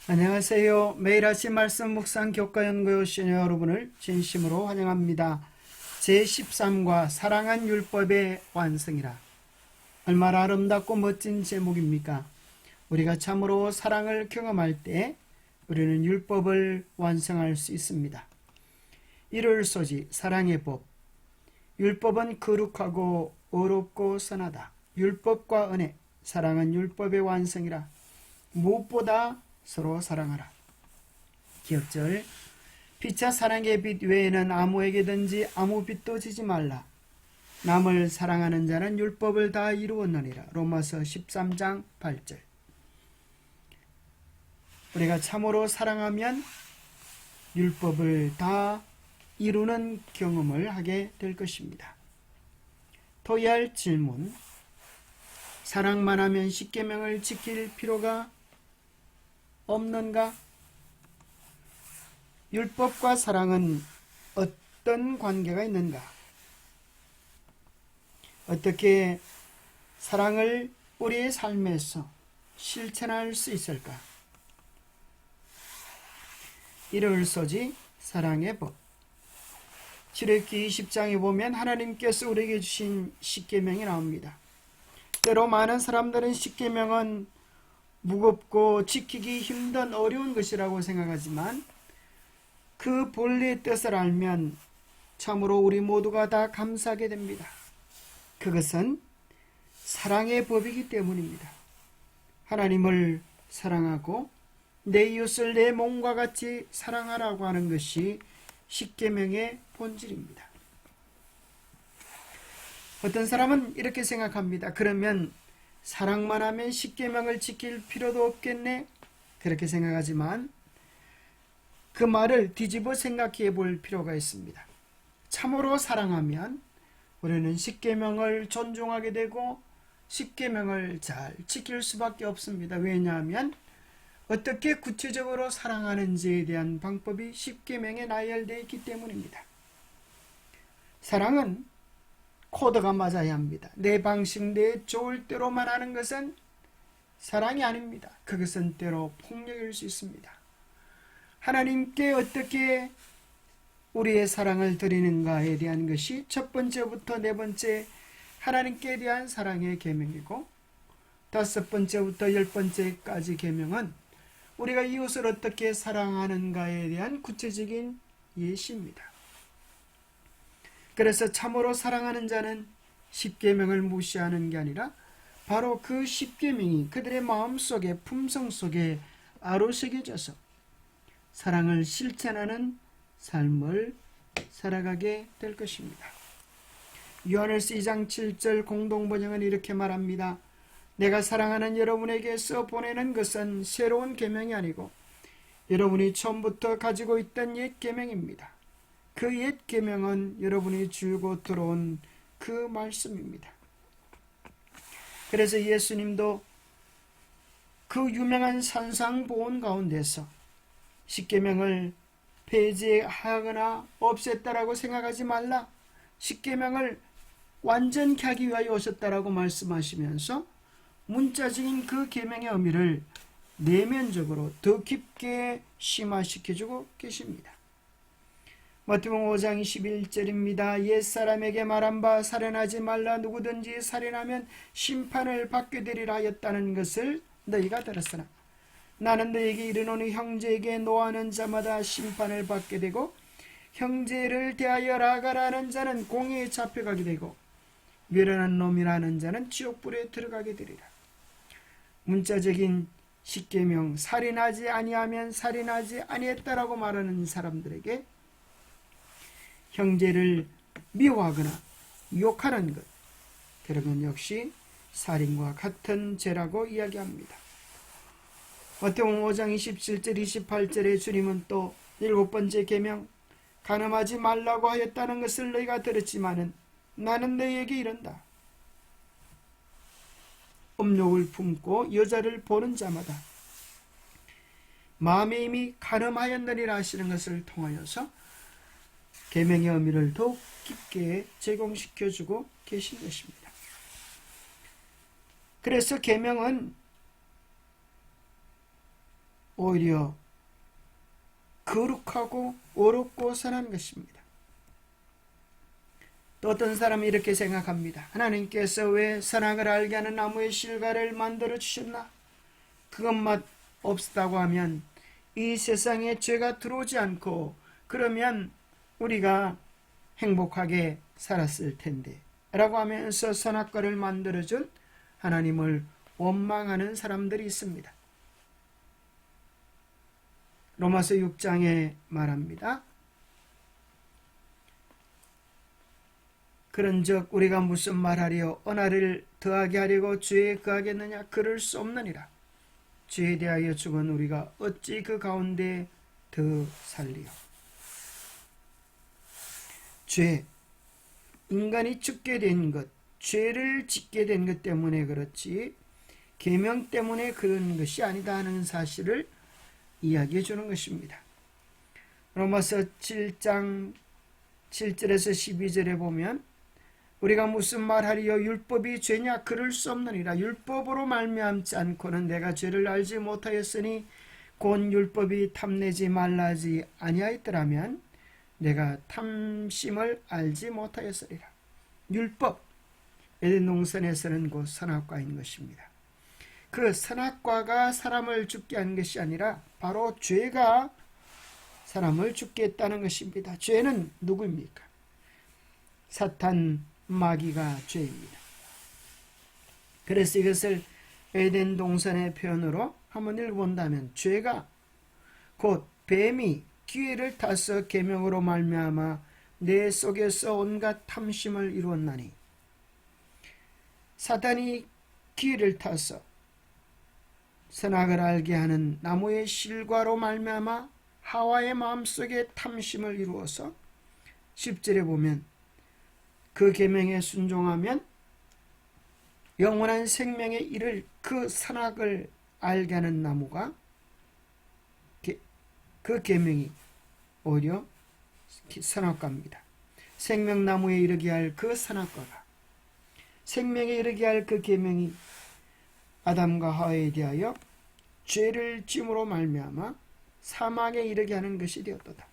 안녕하세요. 매일 아침 말씀 묵상 교과 연구회 오신 여러분을 진심으로 환영합니다. 제13과 사랑한 율법의 완성이라. 얼마나 아름답고 멋진 제목입니까? 우리가 참으로 사랑을 경험할 때 우리는 율법을 완성할 수 있습니다. 이를 소지 사랑의 법. 율법은 거룩하고 의롭고 선하다. 율법과 은혜, 사랑은 율법의 완성이라. 무엇보다 서로 사랑하라. 기억절. 피차 사랑의 빛 외에는 아무에게든지 아무 빛도 지지 말라. 남을 사랑하는 자는 율법을 다 이루었느니라. 로마서 13장 8절. 우리가 참으로 사랑하면 율법을 다 이루는 경험을 하게 될 것입니다. 토의할 질문. 사랑만 하면 십계명을 지킬 필요가 없는가? 율법과 사랑은 어떤 관계가 있는가? 어떻게 사랑을 우리의 삶에서 실천할 수 있을까? 이를 소지 사랑의 법. 출애굽기 20장에 보면 하나님께서 우리에게 주신 십계명이 나옵니다. 때로 많은 사람들은 십계명은 무겁고 지키기 힘든 어려운 것이라고 생각하지만 그 본래의 뜻을 알면 참으로 우리 모두가 다 감사하게 됩니다. 그것은 사랑의 법이기 때문입니다. 하나님을 사랑하고 내 이웃을 내 몸과 같이 사랑하라고 하는 것이 십계명의 본질입니다. 어떤 사람은 이렇게 생각합니다. 그러면 사랑만 하면 십계명을 지킬 필요도 없겠네? 그렇게 생각하지만 그 말을 뒤집어 생각해 볼 필요가 있습니다. 참으로 사랑하면 우리는 십계명을 존중하게 되고 십계명을 잘 지킬 수밖에 없습니다. 왜냐하면 어떻게 구체적으로 사랑하는지에 대한 방법이 십계명에 나열되어 있기 때문입니다. 사랑은 코드가 맞아야 합니다. 내 방식 내 좋을 대로만 하는 것은 사랑이 아닙니다. 그것은 때로 폭력일 수 있습니다. 하나님께 어떻게 우리의 사랑을 드리는가에 대한 것이 첫 번째부터 네 번째 하나님께 대한 사랑의 계명이고, 다섯 번째부터 열 번째까지 계명은 우리가 이웃을 어떻게 사랑하는가에 대한 구체적인 예시입니다. 그래서 참으로 사랑하는 자는 십계명을 무시하는 게 아니라 바로 그 십계명이 그들의 마음속에 품성 속에 아로새겨져서 사랑을 실천하는 삶을 살아가게 될 것입니다. 요한일서 2장 7절 공동번역은 이렇게 말합니다. 내가 사랑하는 여러분에게서 보내는 것은 새로운 계명이 아니고 여러분이 처음부터 가지고 있던 옛 계명입니다. 그 옛 계명은 여러분이 주고 들어온 그 말씀입니다. 그래서 예수님도 그 유명한 산상보훈 가운데서 십계명을 폐지하거나 없앴다라고 생각하지 말라. 십계명을 완전케 하기 위하여 오셨다라고 말씀하시면서 문자적인 그 계명의 의미를 내면적으로 더 깊게 심화시켜주고 계십니다. 마태복음 5장 21절입니다. 옛사람에게 말한 바 살인하지 말라. 누구든지 살인하면 심판을 받게 되리라 하였다는 것을 너희가 들었으나 나는 너희에게 이르노니 형제에게 노하는 자마다 심판을 받게 되고 형제를 대하여 라가라는 자는 공회에 잡혀가게 되고 멸하는 놈이라는 자는 지옥불에 들어가게 되리라. 문자적인 십계명, 살인하지 아니하면 살인하지 아니했다라고 말하는 사람들에게 형제를 미워하거나 욕하는 것, 그런 건 역시 살인과 같은 죄라고 이야기합니다. 마태복음 5장 27절 28절에 주님은 또 일곱 번째 계명, 간음하지 말라고 하였다는 것을 너희가 들었지만은 나는 너희에게 이른다. 음욕을 품고 여자를 보는 자마다 마음에 이미 간음하였느니라 하시는 것을 통하여서 계명의 의미를 더욱 깊게 제공시켜주고 계신 것입니다. 그래서 계명은 오히려 거룩하고 어렵고 선한 것입니다. 또 어떤 사람이 이렇게 생각합니다. 하나님께서 왜 선악을 알게 하는 나무의 실과를 만들어 주셨나? 그것만 없었다고 하면 이 세상에 죄가 들어오지 않고 그러면 우리가 행복하게 살았을 텐데 라고 하면서 선악과를 만들어준 하나님을 원망하는 사람들이 있습니다. 로마서 6장에 말합니다. 그런즉 우리가 무슨 말하리요? 언하를 더하게 하려고 죄에 거하겠느냐? 그럴 수 없느니라. 죄에 대하여 죽은 우리가 어찌 그 가운데 더 살리요? 죄, 인간이 죽게 된 것, 죄를 짓게 된 것 때문에 그렇지 계명 때문에 그런 것이 아니다 하는 사실을 이야기해 주는 것입니다. 로마서 7장 7절에서 12절에 보면 우리가 무슨 말하리요? 율법이 죄냐? 그럴 수 없느니라. 율법으로 말미암지 않고는 내가 죄를 알지 못하였으니 곧 율법이 탐내지 말라지 아니하였더라면 내가 탐심을 알지 못하였으리라. 율법, 에덴 동산에서는 곧 선악과인 것입니다. 그 선악과가 사람을 죽게 한 것이 아니라 바로 죄가 사람을 죽게 했다는 것입니다. 죄는 누구입니까? 사탄, 마귀가 죄입니다. 그래서 이것을 에덴 동산의 표현으로 한번 읽어본다면 죄가 곧 뱀이 기회를 타서 계명으로 말미암아 내 속에서 온갖 탐심을 이루었나니 사탄이 기회를 타서 선악을 알게 하는 나무의 실과로 말미암아 하와의 마음속에 탐심을 이루어서 10절에 보면 그 계명에 순종하면 영원한 생명에 이를 그 선악을 알게 하는 나무가 그 계명이 오히려 선악과입니다. 생명나무에 이르게 할 그 선악과가 생명에 이르게 할 그 계명이 아담과 하와에 대하여 죄를 짐으로 말미암아 사망에 이르게 하는 것이 되었도다.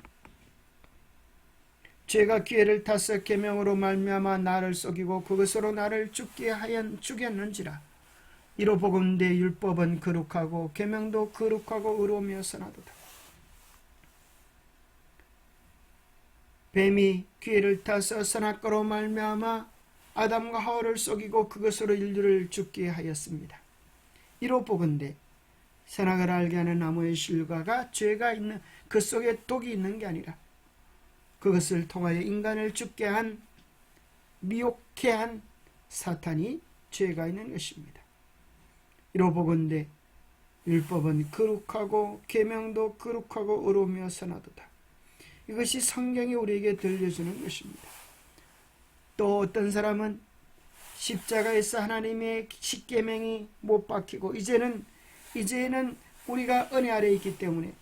죄가 기회를 타서 계명으로 말미암아 나를 속이고 그것으로 나를 죽게 하여 죽였는지라. 이로 보건대 율법은 거룩하고 계명도 거룩하고 의로우며 선하도다. 뱀이 기회를 타서 선악과로 말미암아 아담과 하와를 속이고 그것으로 인류를 죽게 하였습니다. 이로 보건대 선악을 알게 하는 나무의 실과가 죄가 있는 그 속에 독이 있는 게 아니라 그것을 통하여 인간을 죽게 한 미혹해 한 사탄이 죄가 있는 것입니다. 이로 보건대 율법은 거룩하고 계명도 거룩하고 의로우며 선하도다. 이것이 성경이 우리에게 들려주는 것입니다. 또 어떤 사람은 십자가에서 하나님의 십계명이 못 박히고 이제는 우리가 은혜 아래 있기 때문에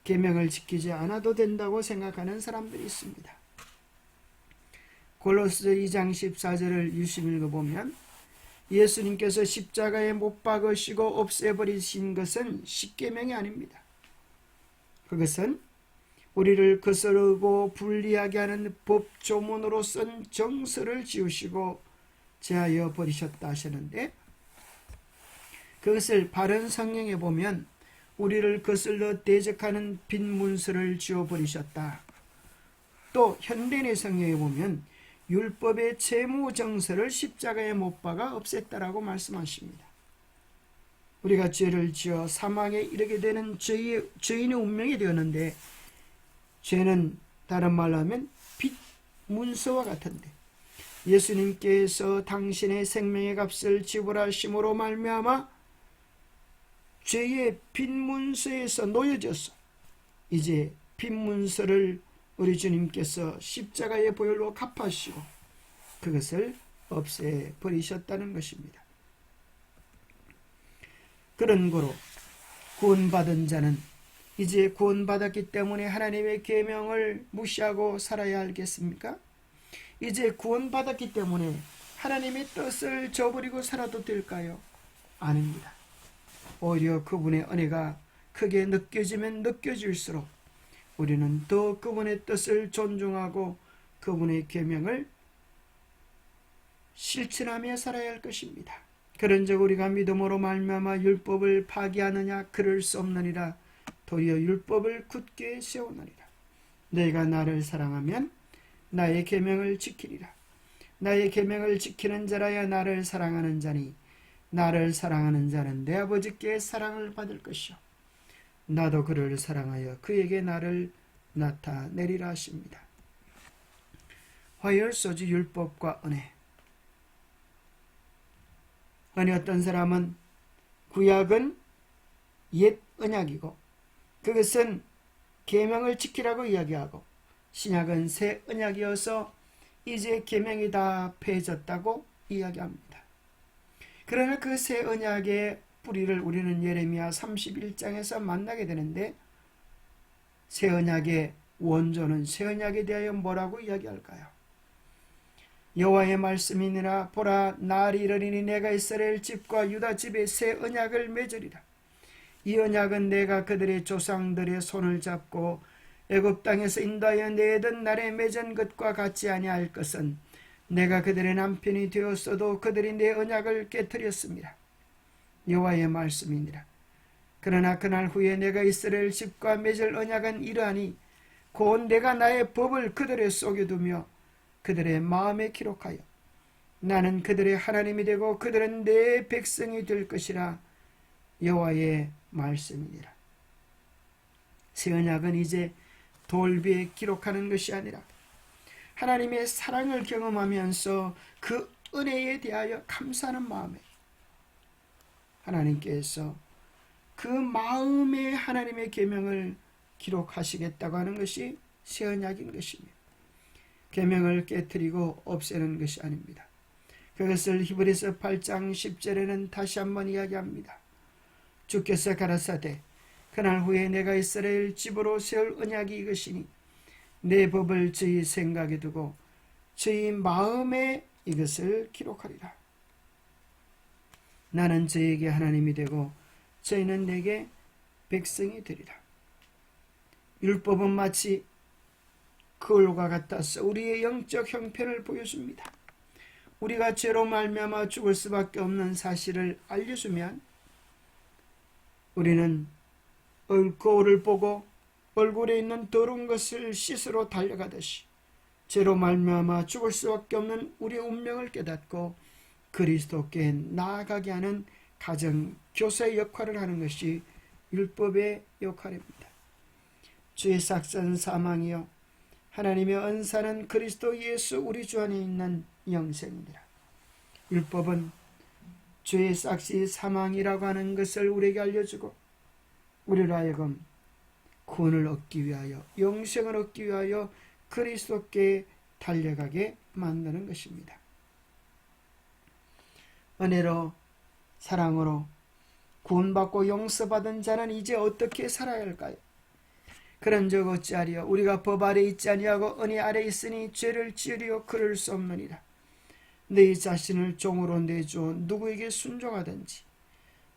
계명을 지키지 않아도 된다고 생각하는 사람들이 있습니다. 골로새서 2장 14절을 유심히 읽어보면 예수님께서 십자가에 못 박으시고 없애버리신 것은 십계명이 아닙니다. 그것은 우리를 거스르고 불리하게 하는 법조문으로 쓴 정서를 지우시고 제하여 버리셨다 하시는데 그것을 바른 성경에 보면 우리를 거슬러 대적하는 빈 문서를 지워버리셨다. 또 현대인의 성경에 보면 율법의 채무 정서를 십자가에 못 박아 없앴다라고 말씀하십니다. 우리가 죄를 지어 사망에 이르게 되는 죄인의 운명이 되었는데 죄는 다른 말로 하면 빚 문서와 같은데 예수님께서 당신의 생명의 값을 지불하심으로 말미암아 죄의 빚 문서에서 놓여져서 이제 빚 문서를 우리 주님께서 십자가의 보혈로 갚아주시고 그것을 없애버리셨다는 것입니다. 그런 거로 구원받은 자는 이제 구원받았기 때문에 하나님의 계명을 무시하고 살아야 하겠습니까? 이제 구원받았기 때문에 하나님의 뜻을 저버리고 살아도 될까요? 아닙니다. 오히려 그분의 은혜가 크게 느껴지면 느껴질수록 우리는 더 그분의 뜻을 존중하고 그분의 계명을 실천하며 살아야 할 것입니다. 그런즉 우리가 믿음으로 말미암아 율법을 파기하느냐? 그럴 수 없느니라. 도리어 율법을 굳게 세우느니라. 너희가 나를 사랑하면 나의 계명을 지키리라. 나의 계명을 지키는 자라야 나를 사랑하는 자니 나를 사랑하는 자는 내 아버지께 사랑을 받을 것이요 나도 그를 사랑하여 그에게 나를 나타내리라 하십니다. 화요일소지 율법과 은혜. 어떤 사람은 구약은 옛 언약이고 그것은 계명을 지키라고 이야기하고 신약은 새 언약이어서 이제 계명이 다 폐해졌다고 이야기합니다. 그러나 그 새 언약의 뿌리를 우리는 예레미야 31장에서 만나게 되는데 새 언약의 원조는 새 언약에 대하여 뭐라고 이야기할까요? 여호와의 말씀이니라. 보라, 날이 이르리니 내가 이스라엘 집과 유다 집에 새 언약을 맺으리라. 이 언약은 내가 그들의 조상들의 손을 잡고 애굽 땅에서 인도하여 내던 날에 맺은 것과 같지 아니할 것은 내가 그들의 남편이 되었어도 그들이 내 언약을 깨뜨렸습니다. 여호와의 말씀이니라. 그러나 그날 후에 내가 이스라엘 집과 맺을 언약은 이러하니 곧 내가 나의 법을 그들의 속에 두며 그들의 마음에 기록하여 나는 그들의 하나님이 되고 그들은 내 백성이 될 것이라. 여호와의 말씀이니라. 새 언약은 이제 돌비에 기록하는 것이 아니라 하나님의 사랑을 경험하면서 그 은혜에 대하여 감사하는 마음에 하나님께서 그 마음에 하나님의 계명을 기록하시겠다고 하는 것이 새 언약인 것입니다. 계명을 깨뜨리고 없애는 것이 아닙니다. 그것을 히브리서 8장 10절에는 다시 한번 이야기합니다. 주께서 가라사대 그날 후에 내가 이스라엘 집으로 세울 언약이 이것이니 내 법을 저희 생각에 두고 저희 마음에 이것을 기록하리라. 나는 저에게 하나님이 되고 저희는 내게 백성이 되리라. 율법은 마치 거울과 같아서 우리의 영적 형편을 보여줍니다. 우리가 죄로 말미암아 죽을 수밖에 없는 사실을 알려주면 우리는 거울을 보고 얼굴에 있는 더러운 것을 씻으러 달려가듯이 죄로 말미암아 죽을 수밖에 없는 우리의 운명을 깨닫고 그리스도께 나아가게 하는 가정 교사의 역할을 하는 것이 율법의 역할입니다. 주의 삭선 사망이요 하나님의 은사는 그리스도 예수 우리 주 안에 있는 영생이니라. 율법은 죄의 삭시 사망이라고 하는 것을 우리에게 알려주고 우리로 하여금 구원을 얻기 위하여 영생을 얻기 위하여 그리스도께 달려가게 만드는 것입니다. 은혜로 사랑으로 구원받고 용서받은 자는 이제 어떻게 살아야 할까요? 그런즉 어찌하리요? 우리가 법 아래 있지 아니하고 은혜 아래 있으니 죄를 지으리요 그럴 수 없느니라. 네 자신을 종으로 내주어 누구에게 순종하든지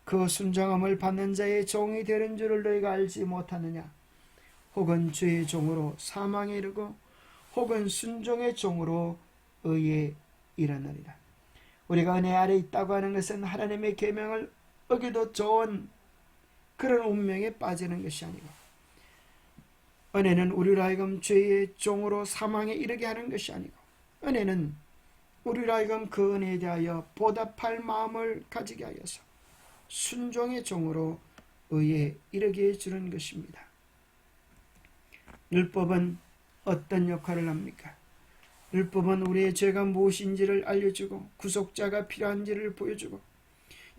그 순종함을 받는 자의 종이 되는 줄을 너희가 알지 못하느냐? 혹은 죄의 종으로 사망에 이르고 혹은 순종의 종으로 의에 이르느니라. 우리가 은혜 아래 있다고 하는 것은 하나님의 계명을 어기도 좋은 그런 운명에 빠지는 것이 아니고 은혜는 우리로 하여금 죄의 종으로 사망에 이르게 하는 것이 아니고 은혜는 우리로 하여금 그 은혜에 대하여 보답할 마음을 가지게 하여서 순종의 종으로 의에 이르게 해주는 것입니다. 율법은 어떤 역할을 합니까? 율법은 우리의 죄가 무엇인지를 알려주고 구속자가 필요한지를 보여주고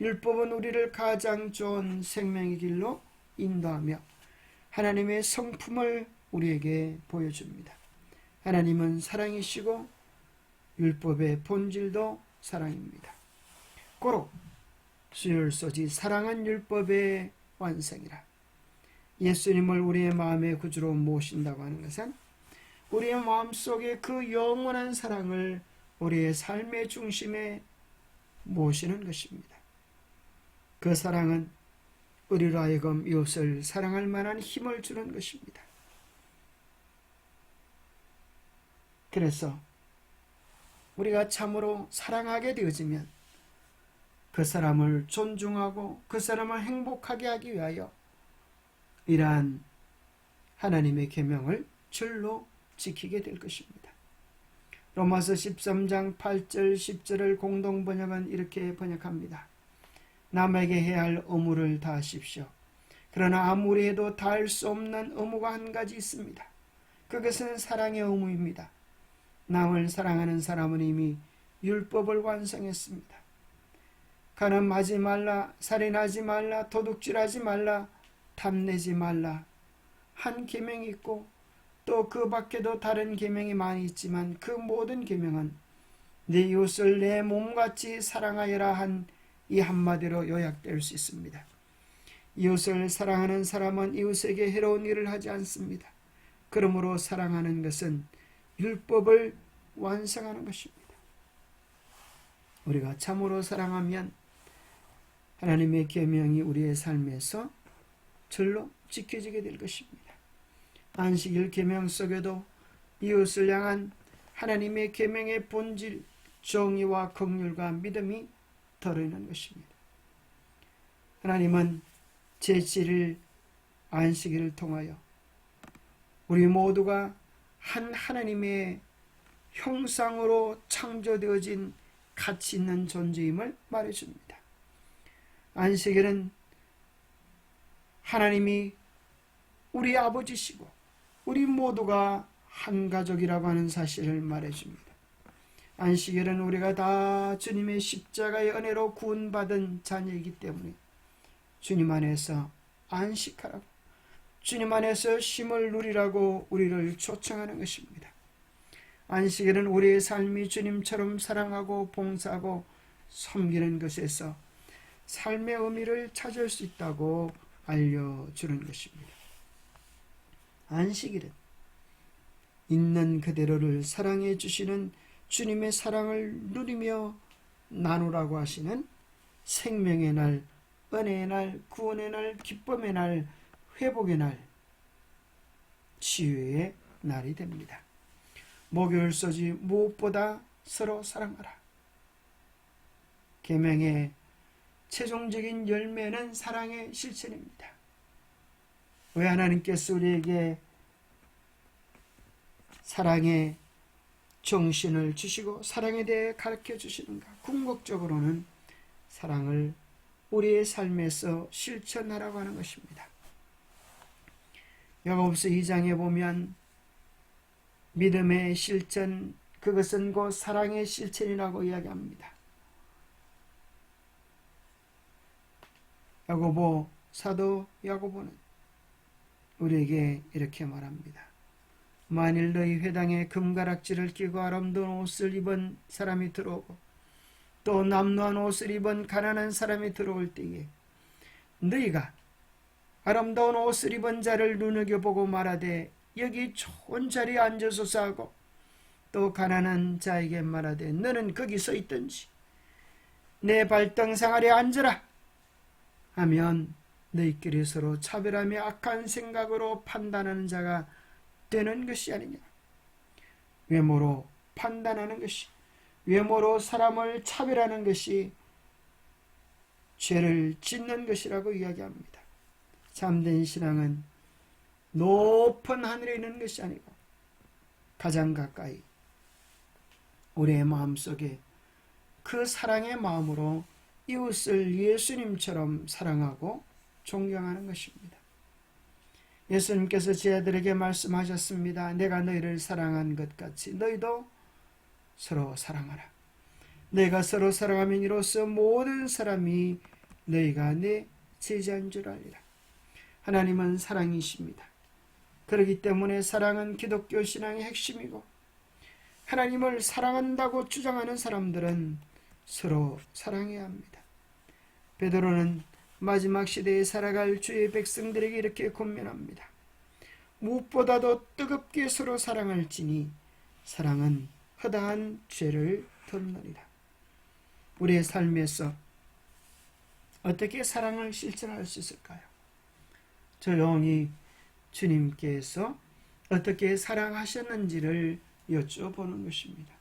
율법은 우리를 가장 좋은 생명의 길로 인도하며 하나님의 성품을 우리에게 보여줍니다. 하나님은 사랑이시고 율법의 본질도 사랑입니다. 고로 수요일소지 사랑한 율법의 완성이라. 예수님을 우리의 마음의 구주로 모신다고 하는 것은 우리의 마음속에 그 영원한 사랑을 우리의 삶의 중심에 모시는 것입니다. 그 사랑은 우리로 하여금 이웃을 사랑할 만한 힘을 주는 것입니다. 그래서 우리가 참으로 사랑하게 되어지면 그 사람을 존중하고 그 사람을 행복하게 하기 위하여 이러한 하나님의 계명을 절로 지키게 될 것입니다. 로마서 13장 8절 10절을 공동번역은 이렇게 번역합니다. 남에게 해야 할 의무를 다하십시오. 그러나 아무리 해도 다할 수 없는 의무가 한 가지 있습니다. 그것은 사랑의 의무입니다. 남을 사랑하는 사람은 이미 율법을 완성했습니다. 간음하지 말라, 살인하지 말라, 도둑질하지 말라, 탐내지 말라 한 계명이 있고 또 그 밖에도 다른 계명이 많이 있지만 그 모든 계명은 네 이웃을 내 몸같이 사랑하여라 한 이 한마디로 요약될 수 있습니다. 이웃을 사랑하는 사람은 이웃에게 해로운 일을 하지 않습니다. 그러므로 사랑하는 것은 율법을 완성하는 것입니다. 우리가 참으로 사랑하면 하나님의 계명이 우리의 삶에서 절로 지켜지게 될 것입니다. 안식일 계명 속에도 이웃을 향한 하나님의 계명의 본질, 정의와 긍휼과 믿음이 들어있는 것입니다. 하나님은 제7일 안식일을 통하여 우리 모두가 한 하나님의 형상으로 창조되어진 가치 있는 존재임을 말해줍니다. 안식일은 하나님이 우리 아버지시고 우리 모두가 한 가족이라고 하는 사실을 말해줍니다. 안식일은 우리가 다 주님의 십자가의 은혜로 구원받은 자녀이기 때문에 주님 안에서 안식하라고, 주님 안에서 쉼을 누리라고 우리를 초청하는 것입니다. 안식일은 우리의 삶이 주님처럼 사랑하고 봉사하고 섬기는 것에서 삶의 의미를 찾을 수 있다고 알려주는 것입니다. 안식일은 있는 그대로를 사랑해 주시는 주님의 사랑을 누리며 나누라고 하시는 생명의 날, 은혜의 날, 구원의 날, 기쁨의 날, 회복의 날, 치유의 날이 됩니다. 목요일 소지 무엇보다 서로 사랑하라. 계명의 최종적인 열매는 사랑의 실천입니다. 왜 하나님께서 우리에게 사랑의 정신을 주시고 사랑에 대해 가르쳐 주시는가? 궁극적으로는 사랑을 우리의 삶에서 실천하라고 하는 것입니다. 야고보서 2장에 보면 믿음의 실천, 그것은 곧 사랑의 실천이라고 이야기합니다. 야고보, 사도 야고보는 우리에게 이렇게 말합니다. 만일 너희 회당에 금가락지를 끼고 아름다운 옷을 입은 사람이 들어오고 또 남루한 옷을 입은 가난한 사람이 들어올 때에 너희가 아름다운 옷을 입은 자를 눈여겨보고 말하되 여기 좋은 자리에 앉으소서 하고 또 가난한 자에게 말하되 너는 거기 서 있든지 내 발등상 아래 앉으라 하면 너희끼리 서로 차별하며 악한 생각으로 판단하는 자가 되는 것이 아니냐. 외모로 판단하는 것이, 외모로 사람을 차별하는 것이 죄를 짓는 것이라고 이야기합니다. 참된 신앙은 높은 하늘에 있는 것이 아니고 가장 가까이 우리의 마음속에 그 사랑의 마음으로 이웃을 예수님처럼 사랑하고 존경하는 것입니다. 예수님께서 제 아들에게 말씀하셨습니다. 내가 너희를 사랑한 것 같이 너희도 서로 사랑하라. 내가 서로 사랑하면 이로써 모든 사람이 너희가 내 제자인 줄 알리라. 하나님은 사랑이십니다. 그렇기 때문에 사랑은 기독교 신앙의 핵심이고 하나님을 사랑한다고 주장하는 사람들은 서로 사랑해야 합니다. 베드로는 마지막 시대에 살아갈 주의 백성들에게 이렇게 권면합니다. 무엇보다도 뜨겁게 서로 사랑할지니 사랑은 허다한 죄를 덮느니라. 우리의 삶에서 어떻게 사랑을 실천할 수 있을까요? 조용히 주님께서 어떻게 사랑하셨는지를 여쭤보는 것입니다.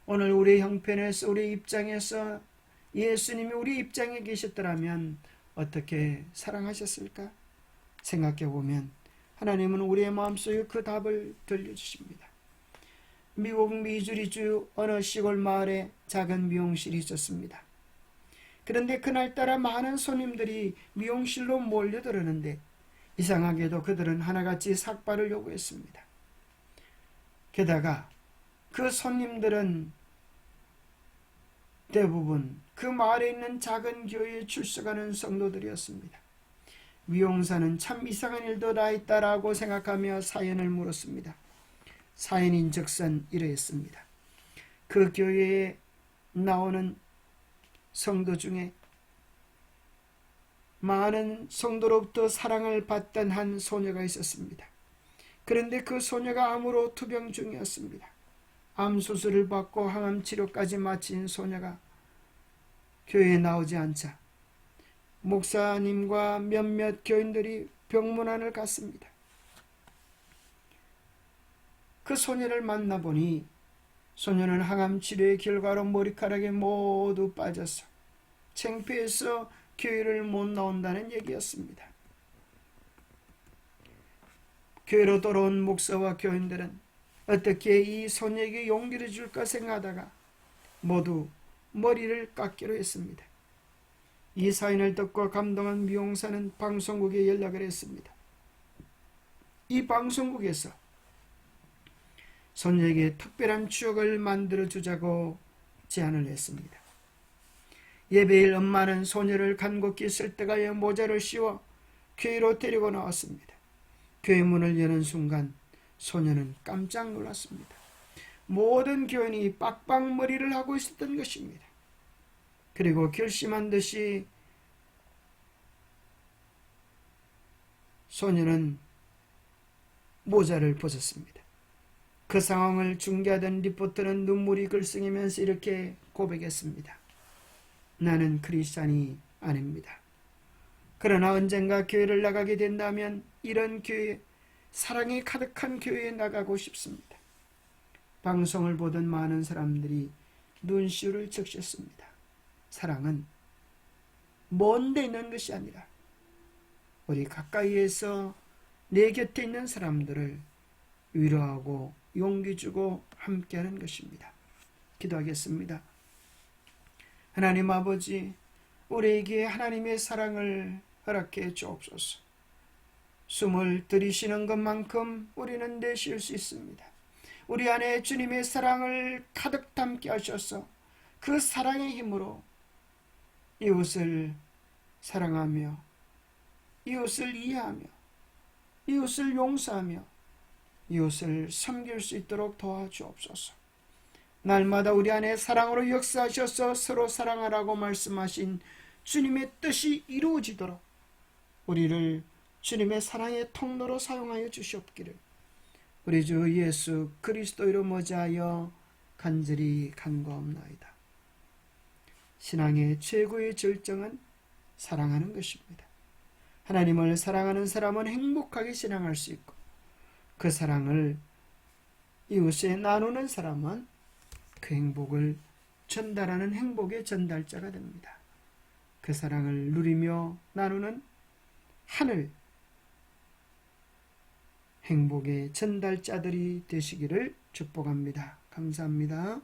오늘 우리 형편에서, 우리 입장에서 예수님이 우리 입장에 계셨더라면 어떻게 사랑하셨을까? 생각해 보면 하나님은 우리의 마음속에 그 답을 들려주십니다. 미국 미주리주 어느 시골 마을에 작은 미용실이 있었습니다. 그런데 그날따라 많은 손님들이 미용실로 몰려들었는데 이상하게도 그들은 하나같이 삭발을 요구했습니다. 게다가 그 손님들은 대부분 그 마을에 있는 작은 교회에 출석하는 성도들이었습니다. 미용사는 참 이상한 일도 다 있다라고 생각하며 사연을 물었습니다. 사연인즉슨 이러했습니다. 그 교회에 나오는 성도 중에 많은 성도로부터 사랑을 받던 한 소녀가 있었습니다. 그런데 그 소녀가 암으로 투병 중이었습니다. 암 수술을 받고 항암 치료까지 마친 소녀가 교회에 나오지 않자 목사님과 몇몇 교인들이 병문안을 갔습니다. 그 소녀를 만나보니 소녀는 항암 치료의 결과로 머리카락이 모두 빠져서 창피해서 교회를 못 나온다는 얘기였습니다. 교회로 돌아온 목사와 교인들은 어떻게 이 소녀에게 용기를 줄까 생각하다가 모두 머리를 깎기로 했습니다. 이 사연을 듣고 감동한 미용사는 방송국에 연락을 했습니다. 이 방송국에서 소녀에게 특별한 추억을 만들어주자고 제안을 했습니다. 예배일 엄마는 소녀를 간곡히 설득하여 모자를 씌워 교회로 데리고 나왔습니다. 교회 문을 여는 순간 소녀는 깜짝 놀랐습니다. 모든 교인이 빡빡머리를 하고 있었던 것입니다. 그리고 결심한 듯이 소녀는 모자를 벗었습니다. 그 상황을 중계하던 리포터는 눈물이 글썽이면서 이렇게 고백했습니다. 나는 크리스찬이 아닙니다. 그러나 언젠가 교회를 나가게 된다면 이런 교회, 사랑이 가득한 교회에 나가고 싶습니다. 방송을 보던 많은 사람들이 눈시울을 적셨습니다. 사랑은 먼 데 있는 것이 아니라 우리 가까이에서 내 곁에 있는 사람들을 위로하고 용기 주고 함께하는 것입니다. 기도하겠습니다. 하나님 아버지, 우리에게 하나님의 사랑을 허락해 주옵소서. 숨을 들이쉬는 것만큼 우리는 내쉴 수 있습니다. 우리 안에 주님의 사랑을 가득 담게 하셔서 그 사랑의 힘으로 이웃을 사랑하며 이웃을 이해하며 이웃을 용서하며 이웃을 섬길 수 있도록 도와주옵소서. 날마다 우리 안에 사랑으로 역사하셔서 서로 사랑하라고 말씀하신 주님의 뜻이 이루어지도록 우리를 주님의 사랑의 통로로 사용하여 주시옵기를 우리 주 예수 그리스도 이름 의지하여 간절히 간구하옵나이다. 신앙의 최고의 절정은 사랑하는 것입니다. 하나님을 사랑하는 사람은 행복하게 신앙할 수 있고 그 사랑을 이웃에 나누는 사람은 그 행복을 전달하는 행복의 전달자가 됩니다. 그 사랑을 누리며 나누는 하늘 행복의 전달자들이 되시기를 축복합니다. 감사합니다.